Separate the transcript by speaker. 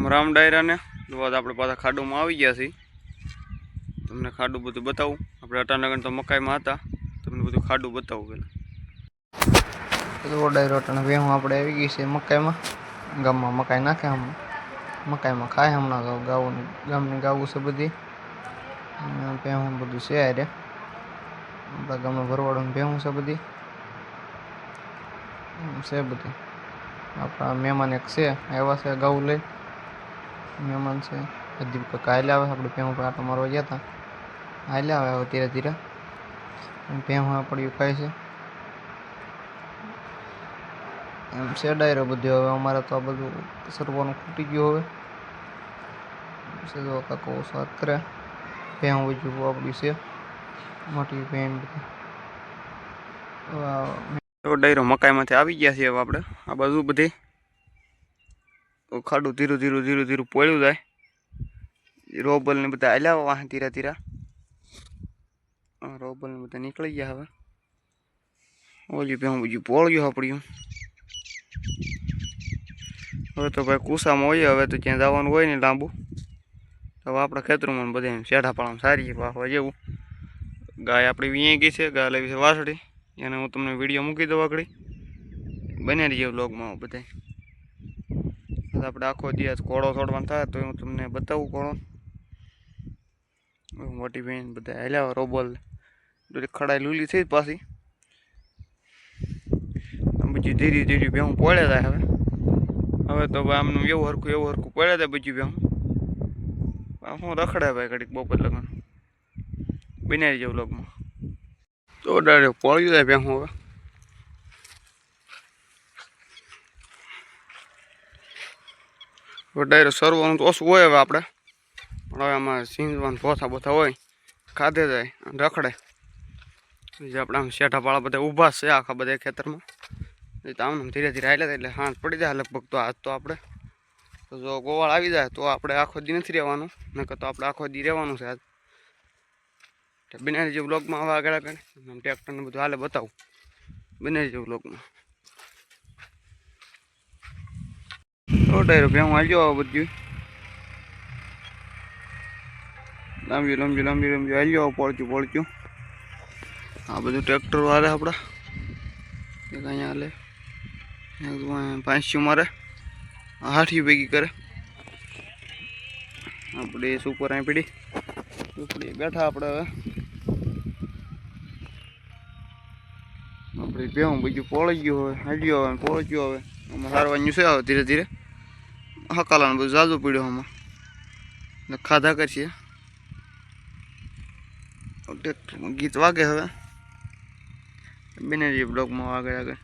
Speaker 1: રામ ડાયરા ને આપણે પાછા ખાડુમાં આવી ગયા છીએ। તમને ખાડું બધું બતાવું। આપણે અટાનગર તો મકાઈમાં હતા, તમને બધું ખાડું બતાવું પેલા। ડાયરો અટાણે વેહું આપણે આવી ગઈ છે મકાઈમાં। ગામમાં મકાઈ નાખે હમણાં, મકાઈમાં ખાય હમણાં ગાવું ગામની ગાવું છે બધી। ભેહું બધું છે રે આપણા ગામમાં ભરવાડું ભેહું છે બધી છે બધી। આપણા મહેમાન એક છે આવ્યા છે ગાવું લઈ, મહેમાન છે હજી કાકા હાલ્યા આવે। આપણે ભેહું પર આટો મારવા ગયા હતા, હાલ્યા આવે ધીરે ધીરે। ભેહું પડ્યું ખાય છે એમ છે ડાયરો બધું। હવે અમારે તો આ બધું સરવાનું ખૂટી ગયું। હવે સીધો કાકો વાત કરે। ભેહું બીજું આપણી છે મોટી ભેણ બધી। ડાયરો મકાઈમાંથી આવી ગયા છીએ। હવે આપણે આ બધું બધી ખાડું ધીરું ધીરું ધીરું ધીરું પોળ્યું જાય। રોબલ ને બધા હાલ્યા વાહ ધીરે ધીરે। રોબલ ને બધા નીકળી ગયા। હવે ઓલી ભેહું બીજું પોળ્યું આપણું। હવે તો ભાઈ કુસામાં હોઈએ, હવે તો ક્યાં જવાનું હોય ને લાંબુ, તો આપણા ખેતરોમાં બધે શેઢા પાળામાં સારી વાહવા જેવું। ગાય આપણી વીણી ગઈ છે, ગાય લેવી છે વાસળી, એને હું તમને વિડીયો મૂકી દઉં આગળ, બને રહીએ વ્લોગમાં બધા। આપણે આખો દિવસ ઘોડો છોડવાનો થાય તો હું તમને બતાવું ઘોડો। મોટી બેન બધા હાલ્યા રોબલ ખડાઈ લૂલી થઈ પાછી, બીજી ધીરે ધીરે ભેહું પોળે જાય। હવે તો ભાઈ આમનું એવું હરખું પોળે જાય બીજું ભેહું। હું રખડે ભાઈ ઘડીક બપોર લગન, બને રહીએ વ્લોગમાં। તો ડાયરેક્ટ પોળ્યું જાય ભેહું। હવે ડાયરેક્ટ સરવાનું તો ઓછું હોય હવે આપણે, પણ હવે આમાં સીંજવાનું પોથા બોથા હોય, ખાધે જાય અને રખડે। જે આપણે આમ શેઠા પાળા બધા ઊભા છે આખા બધા ખેતરમાં, આમ ધીરે ધીરે હાલ્યા એટલે હાંજ પડી જાય લગભગ। તો આજ તો આપણે તો જો ગોવાળ આવી જાય તો આપણે આખો દી નથી રહેવાનું, નકર તો આપણે આખો દી રહેવાનું છે આજ। બને જે બ્લોગમાં હવે આગળ આગળ ટ્રેક્ટરને બધું હાલે બતાવું, બને જે બ્લોગમાં। તો ડાયરો ભેહું હાલ્યો બધું લાંબી લાંબી લાંબી લાંબી હાલ્યો પોળચ્યું। આ બધું ટ્રેક્ટર હાલે આપણા, એક અહીંયા હાલે, પાંચસી મારે, હાથી ભેગી કરે। આપણે સુપર અહીં પડી બેઠા આપણે। હવે આપણે ભેહું બીજું પોળી ગયું, હવે હાલ્યો હવે પોળચ્યું। હવે આમાં હારવાનું છે, હવે ધીરે ધીરે હકાલાનું બધું ઝાઝું પીડ્યું આમાં, ખાધા કરશે। ટ્રેક્ટરમાં ગીત વાગે, હવે બને રહીએ બ્લોગમાં આગળ આગળ।